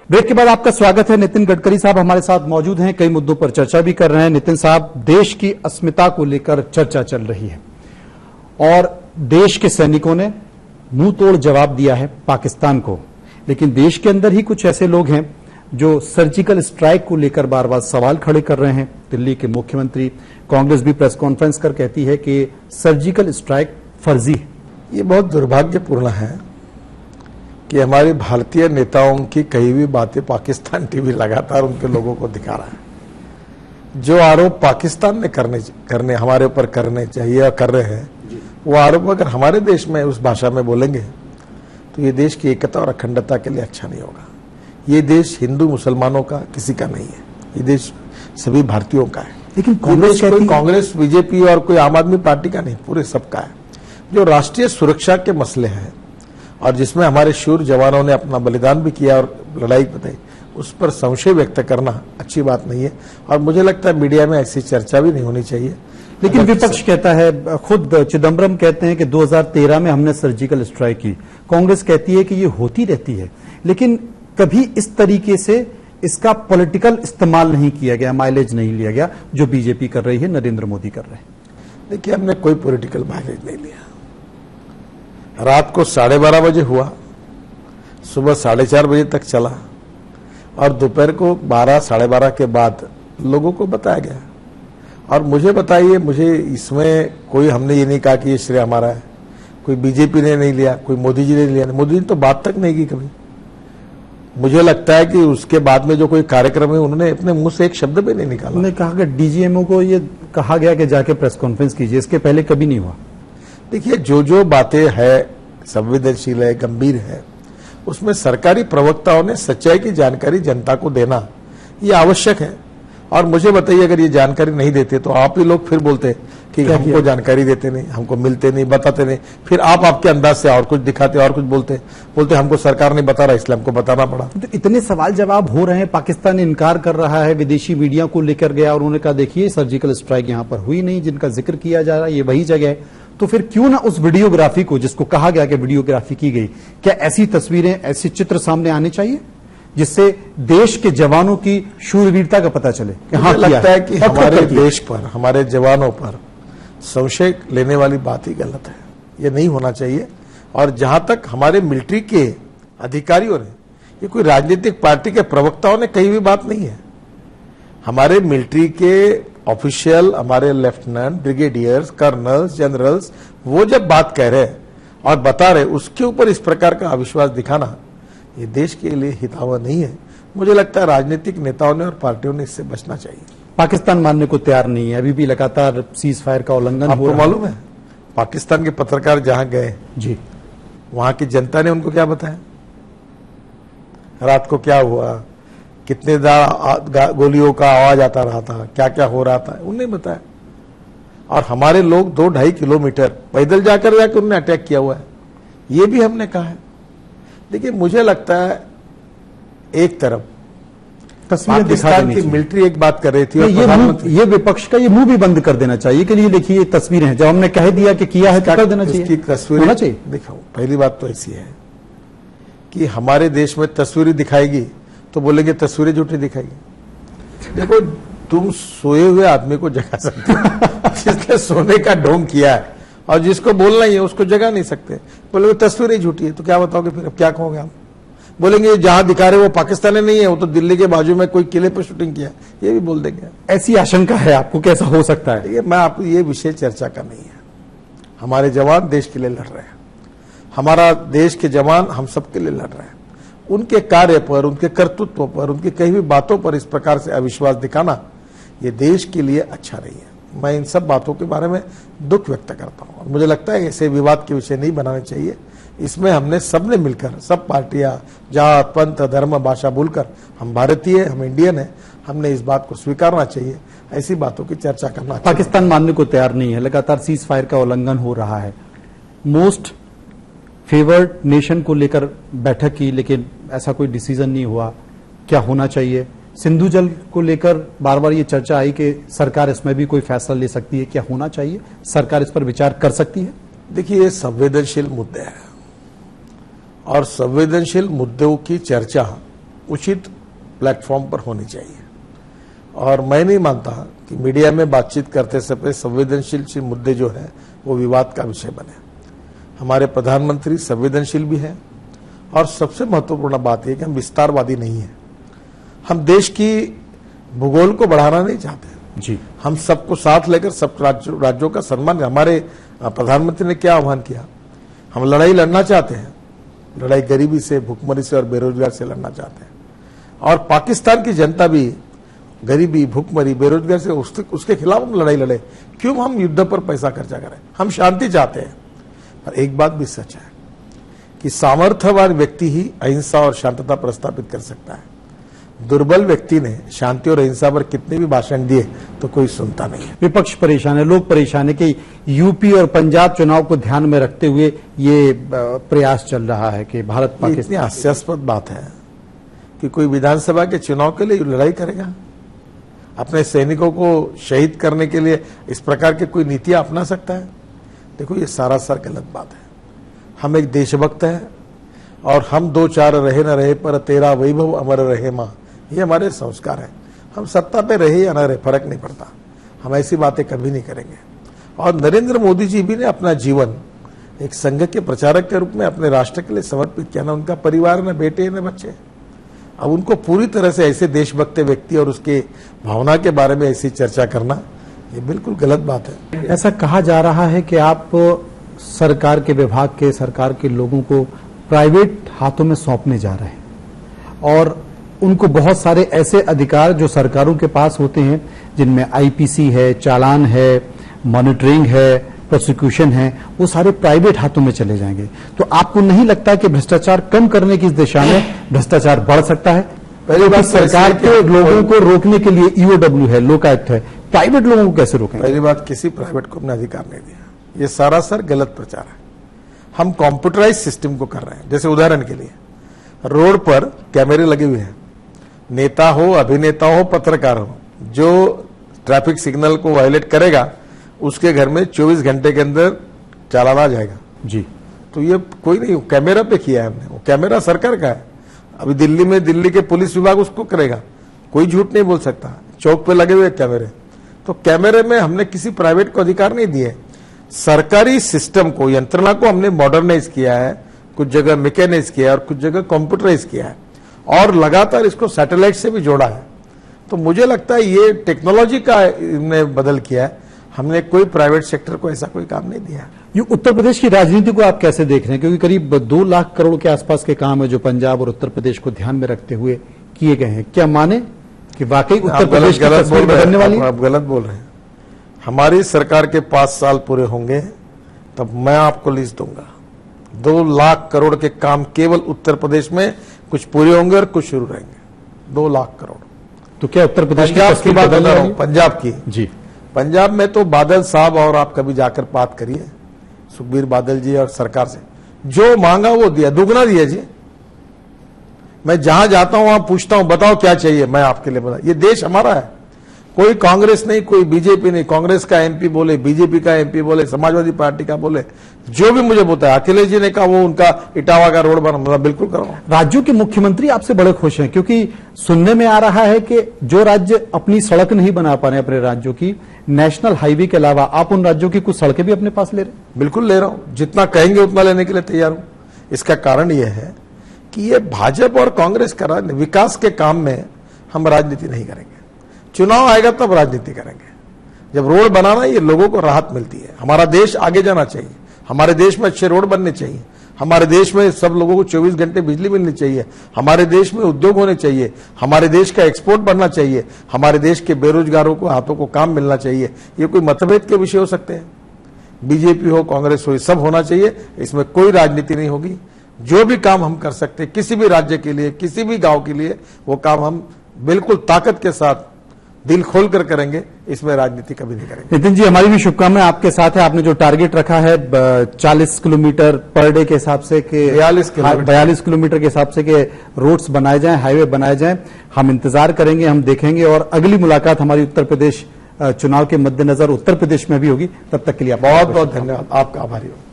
Break के बाद आपका स्वागत है। नितिन गडकरी साहब हमारे साथ मौजूद हैं, कई मुद्दों पर चर्चा भी कर रहे हैं। नितिन साहब, देश की अस्मिता को लेकर चर्चा चल रही है और देश के सैनिकों ने मुंह तोड़ जवाब दिया है पाकिस्तान को, लेकिन देश के अंदर ही कुछ ऐसे लोग हैं जो सर्जिकल स्ट्राइक को लेकर बार बार सवाल खड़े कर रहे हैं। दिल्ली के मुख्यमंत्री, कांग्रेस भी प्रेस कॉन्फ्रेंस कर कहती है कि सर्जिकल स्ट्राइक फर्जी है। ये बहुत दुर्भाग्यपूर्ण है कि हमारे भारतीय नेताओं की कही हुई बातें पाकिस्तान टीवी लगातार उनके लोगों को दिखा रहा है। जो आरोप पाकिस्तान ने करने हमारे ऊपर करने चाहिए और कर रहे हैं, वो आरोप अगर हमारे देश में उस भाषा में बोलेंगे तो ये देश की एकता और अखंडता के लिए अच्छा नहीं होगा। ये देश हिंदू मुसलमानों का किसी का नहीं है, ये देश सभी भारतीयों का है। लेकिन कांग्रेस बीजेपी और कोई आम आदमी पार्टी का नहीं, पूरे सबका है। जो राष्ट्रीय सुरक्षा के मसले हैं और जिसमें हमारे शूर जवानों ने अपना बलिदान भी किया और लड़ाई बताई, उस पर संशय व्यक्त करना अच्छी बात नहीं है और मुझे लगता है मीडिया में ऐसी चर्चा भी नहीं होनी चाहिए। लेकिन विपक्ष कहता है, खुद चिदंबरम कहते हैं कि 2013 में हमने सर्जिकल स्ट्राइक की। कांग्रेस कहती है कि ये होती रहती है, लेकिन कभी इस तरीके से इसका पॉलिटिकल इस्तेमाल नहीं किया गया, माइलेज नहीं लिया गया, जो बीजेपी कर रही है, नरेंद्र मोदी कर रहे हैं। देखिए, हमने कोई पॉलिटिकल माइलेज नहीं लिया। रात को 12:30 बजे हुआ, सुबह 4:30 बजे तक चला और दोपहर को 12, 12:30 के बाद लोगों को बताया गया। और मुझे बताइए, मुझे इसमें कोई, हमने ये नहीं कहा कि ये श्रेय हमारा है, कोई बीजेपी ने नहीं लिया, कोई मोदी जी ने लिया। मोदी जी ने तो बात तक नहीं की कभी। मुझे लगता है कि उसके बाद में जो कोई कार्यक्रम है, उन्होंने अपने मुंह से एक शब्द भी नहीं निकाला। उन्होंने कहा कि डीजीएमओ को ये कहा गया कि जाके प्रेस कॉन्फ्रेंस कीजिए, इसके पहले कभी नहीं हुआ। देखिए, जो बातें है संवेदनशील है, गंभीर है, उसमें सरकारी प्रवक्ताओं ने सच्चाई की जानकारी जनता को देना ये आवश्यक है। और मुझे बताइए, अगर ये जानकारी नहीं देते तो आप ही लोग फिर बोलते कि हमको जानकारी देते नहीं, हमको मिलते नहीं, बताते नहीं। फिर आप आपके अंदाज से और कुछ दिखाते और कुछ बोलते हमको सरकार नहीं बता रहा, इसलिए हमको बताना पड़ा। तो इतने सवाल जवाब हो रहे हैं, पाकिस्तान इनकार कर रहा है, विदेशी मीडिया को लेकर गया और उन्होंने कहा देखिए सर्जिकल स्ट्राइक यहां पर हुई नहीं, जिनका जिक्र किया जा रहा है ये वही जगह है। तो फिर क्यों ना उस वीडियोग्राफी को, जिसको कहा गया कि वीडियोग्राफी की गई, क्या ऐसी तस्वीरें, ऐसे चित्र सामने आने चाहिए जिससे देश के जवानों की शूरवीरता का पता चले? हाँ, लगता है कि हमारे देश पर, हमारे जवानों पर संशय लेने वाली बात ही गलत है, ये नहीं होना चाहिए। और जहां तक हमारे मिलिट्री के अधिकारियों ने, ये कोई राजनीतिक पार्टी के प्रवक्ताओं ने कही हुई बात नहीं है। हमारे मिलिट्री के ऑफिशियल, हमारे लेफ्टिनेंट, ब्रिगेडियर्स, कर्नल्स, जनरल्स, वो जब बात कह रहे और बता रहे, उसके ऊपर इस प्रकार का अविश्वास दिखाना ये देश के लिए हितावह नहीं है। मुझे लगता है राजनीतिक नेताओं ने और पार्टियों ने इससे बचना चाहिए। पाकिस्तान मानने को तैयार नहीं है, अभी भी लगातार सीज फायर का उल्लंघन हो रहा है। आपको मालूम है, पाकिस्तान के पत्रकार जहां गए जी, वहां की जनता ने उनको क्या बताया, रात को क्या हुआ, कितने गोलियों का आवाज आता रहा था, क्या क्या हो रहा था, उन्होंने बताया। और हमारे लोग 2-2.5 किलोमीटर पैदल जाकर उन्होंने अटैक किया हुआ है, ये भी हमने कहा है। देखिए, मुझे लगता है एक तरफ पाकिस्तान की मिलिट्री एक बात कर रही थी और ये विपक्ष का ये मुंह भी बंद कर देना चाहिए कि ये देखिए ये तस्वीरें हैं, जब हमने कह दिया कि किया है तो कर देना चाहिए। इसकी तस्वीर होना चाहिए। देखो, पहली बात तो ऐसी है कि हमारे देश में तस्वीरें दिखाएगी तो बोलेंगे तस्वीरें झूठी दिखाएगी। देखो, तुम सोए हुए आदमी को जगा सकते हो जिसने सोने का ढोंग किया है, और जिसको बोलना ही है उसको जगा नहीं सकते। बोले तस्वीरें झूठी है तो क्या बताओगे फिर? अब क्या कहोगे आप? बोलेंगे जहां दिखा रहे वो पाकिस्तानी नहीं है, वो तो दिल्ली के बाजू में कोई किले पर शूटिंग किया, ये भी बोल देंगे। ऐसी आशंका है आपको, कैसा हो सकता है? ये मैं आपको, ये विषय चर्चा का नहीं है। हमारे जवान देश के लिए लड़ रहे हैं, हमारा देश के जवान हम सबके लिए लड़ रहे हैं। उनके कार्य पर, उनके कर्तृत्व पर, उनकी कही हुई बातों पर इस प्रकार से अविश्वास दिखाना ये देश के लिए अच्छा नहीं है। मैं इन सब बातों के बारे में दुख व्यक्त करता हूं और मुझे लगता है ऐसे विवाद के विषय नहीं बनाने चाहिए। इसमें हमने सबने मिलकर, सब पार्टियां, जात, पंथ, धर्म, भाषा भूलकर, हम भारतीय, हम इंडियन है, हमने इस बात को स्वीकारना चाहिए। ऐसी बातों की चर्चा करना चाहिए। पाकिस्तान मानने को तैयार नहीं है, लगातार सीज फायर का उल्लंघन हो रहा है। मोस्ट फेवर्ड नेशन को लेकर बैठक की, लेकिन ऐसा कोई डिसीजन नहीं हुआ। क्या होना चाहिए? सिंधु जल को लेकर बार बार ये चर्चा आई कि सरकार इसमें भी कोई फैसला ले सकती है, क्या होना चाहिए? सरकार इस पर विचार कर सकती है? देखिए, ये संवेदनशील मुद्दे हैं और संवेदनशील मुद्दों की चर्चा उचित प्लेटफॉर्म पर होनी चाहिए। और मैं नहीं मानता कि मीडिया में बातचीत करते समय संवेदनशील मुद्दे जो है वो विवाद का विषय बने। हमारे प्रधानमंत्री संवेदनशील भी है और सबसे महत्वपूर्ण बात यह कि हम विस्तारवादी नहीं है। हम देश की भूगोल को बढ़ाना नहीं चाहते जी। हम सबको साथ लेकर सब राज्यों का सम्मान। हमारे प्रधानमंत्री ने क्या आह्वान किया, हम लड़ाई लड़ना चाहते हैं, लड़ाई गरीबी से, भूखमरी से और बेरोजगार से लड़ना चाहते हैं। और पाकिस्तान की जनता भी गरीबी, भूखमरी, बेरोजगार से उसके खिलाफ हम लड़ाई लड़े। क्यों हम युद्ध पर पैसा खर्चा करें? हम शांति चाहते हैं। पर एक बात भी सच है कि सामर्थ्यवान व्यक्ति ही अहिंसा और शांतता प्रस्थापित कर सकता है। दुर्बल व्यक्ति ने शांति और अहिंसा पर कितने भी भाषण दिए तो कोई सुनता नहीं है। विपक्ष परेशान है, लोग परेशान है कि यूपी और पंजाब चुनाव को ध्यान में रखते हुए ये प्रयास चल रहा है कि भारत पाकिस्तान। इतनी हास्यास्पद बात है कि कोई विधानसभा के चुनाव के लिए लड़ाई करेगा, अपने सैनिकों को शहीद करने के लिए इस प्रकार की कोई नीतियां अपना सकता है? देखो, ये सरासर गलत बात है। हम एक देशभक्त हैं और हम दो चार रहे न रहे पर तेरा वैभव अमर रहे मां, ये हमारे संस्कार हैं। हम सत्ता पे रहे या न रहे फर्क नहीं पड़ता, हम ऐसी बातें कभी नहीं करेंगे। और नरेंद्र मोदी जी भी ने अपना जीवन एक संघ के प्रचारक के रूप में अपने राष्ट्र के लिए समर्पित किया। ना उनका परिवार, न बेटे न बच्चे। अब उनको पूरी तरह से ऐसे देशभक्त व्यक्ति और उसके भावना के बारे में ऐसी चर्चा करना ये बिल्कुल गलत बात है। ऐसा कहा जा रहा है कि आप सरकार के विभाग के, सरकार के लोगों को प्राइवेट हाथों में सौंपने जा रहे हैं और उनको बहुत सारे ऐसे अधिकार जो सरकारों के पास होते हैं, जिनमें आईपीसी है, चालान है, मॉनिटरिंग है, प्रोसिक्यूशन है, वो सारे प्राइवेट हाथों में चले जाएंगे। तो आपको नहीं लगता कि भ्रष्टाचार कम करने की इस दिशा में भ्रष्टाचार बढ़ सकता है? पहली बात, सरकार के लोगों को रोकने के लिए ईओडब्ल्यू है, लोकायुक्त है, प्राइवेट लोगों को कैसे रोकेंगे? पहली बात, किसी प्राइवेट को अपना अधिकार नहीं दिया। ये सरासर गलत प्रचार है। हम कंप्यूटराइज सिस्टम को कर रहे हैं। जैसे उदाहरण के लिए रोड पर कैमरे लगे हुए हैं, नेता हो, अभिनेता हो, पत्रकार हो, जो ट्रैफिक सिग्नल को वायलेट करेगा उसके घर में 24 घंटे के अंदर चालान आ जाएगा जी। तो ये कोई नहीं, कैमरा पे किया है हमने, वो कैमरा सरकार का है। अभी दिल्ली में दिल्ली के पुलिस विभाग उसको करेगा, कोई झूठ नहीं बोल सकता। चौक पे लगे हुए कैमरे, तो कैमरे में हमने किसी प्राइवेट को अधिकार नहीं दिए। सरकारी सिस्टम को, यंत्रणा को हमने मॉडर्नाइज किया है, कुछ जगह मैकेनाइज किया है और कुछ जगह कंप्यूटराइज किया है और लगातार इसको सैटेलाइट से भी जोड़ा है। तो मुझे लगता है ये टेक्नोलॉजी का ने बदल किया है। हमने कोई प्राइवेट सेक्टर को ऐसा कोई काम नहीं दिया। ये उत्तर प्रदेश की राजनीति को आप कैसे देख रहे हैं? क्योंकि करीब 2 लाख करोड़ के आसपास के काम है जो पंजाब और उत्तर प्रदेश को ध्यान में रखते हुए किए गए हैं। क्या माने कि वाकई उत्तर प्रदेश की तस्वीर बदलने वाली? आप गलत बोल रहे हैं। हमारी सरकार के 5 साल पूरे होंगे तब मैं आपको लिस्ट दूंगा। 2 लाख करोड़ के काम केवल उत्तर प्रदेश में कुछ पूरे होंगे और कुछ शुरू रहेंगे। 2 लाख करोड़। तो क्या उत्तर प्रदेश की बात कर रहा हूं, पंजाब की जी। पंजाब में तो बादल साहब, और आप कभी जाकर बात करिए सुखबीर बादल जी और सरकार से, जो मांगा वो दिया, दुगना दिया जी। मैं जहां जाता हूं वहां पूछता हूं बताओ क्या चाहिए, मैं आपके लिए बता। ये देश हमारा है, कोई कांग्रेस नहीं, कोई बीजेपी नहीं। कांग्रेस का एमपी बोले, बीजेपी का एमपी बोले, समाजवादी पार्टी का बोले, जो भी मुझे बताया। अखिलेश जी ने कहा वो उनका इटावा का रोड बना, बिल्कुल करो। राज्यों के मुख्यमंत्री आपसे बड़े खुश हैं क्योंकि सुनने में आ रहा है कि जो राज्य अपनी सड़क नहीं बना पा रहे अपने राज्यों की, नेशनल हाईवे के अलावा आप उन राज्यों की कुछ सड़कें भी अपने पास ले रहे हैं। बिल्कुल ले रहा हूं, जितना कहेंगे उतना लेने के लिए तैयार हूं। इसका कारण यह है कि ये भाजपा और कांग्रेस का विकास के काम में हम राजनीति नहीं करेंगे। चुनाव आएगा तब राजनीति करेंगे। जब रोड बनाना, ये लोगों को राहत मिलती है। हमारा देश आगे जाना चाहिए, हमारे देश में अच्छे रोड बनने चाहिए, हमारे देश में सब लोगों को 24 घंटे बिजली मिलनी चाहिए, हमारे देश में उद्योग होने चाहिए, हमारे देश का एक्सपोर्ट बढ़ना चाहिए, हमारे देश के बेरोजगारों को हाथों को काम मिलना चाहिए। ये कोई मतभेद के विषय हो सकते हैं, बीजेपी हो, कांग्रेस हो, ये सब होना चाहिए। इसमें कोई राजनीति नहीं होगी। जो भी काम हम कर सकते हैं किसी भी राज्य के लिए, किसी भी गांव के लिए, वो काम हम बिल्कुल ताकत के साथ दिल खोलकर करेंगे। इसमें राजनीति कभी नहीं करेंगे। नितिन जी, हमारी भी शुभकामनाएं आपके साथ है। आपने जो टारगेट रखा है 40 किलोमीटर पर डे के हिसाब से के 42 किलोमीटर के हिसाब से के रोड्स बनाए जाएं, हाईवे बनाए जाएं, हम इंतजार करेंगे, हम देखेंगे। और अगली मुलाकात हमारी उत्तर प्रदेश चुनाव के मद्देनजर उत्तर प्रदेश में भी होगी। तब तक के लिए बहुत बहुत धन्यवाद। आपका आभारी हूं।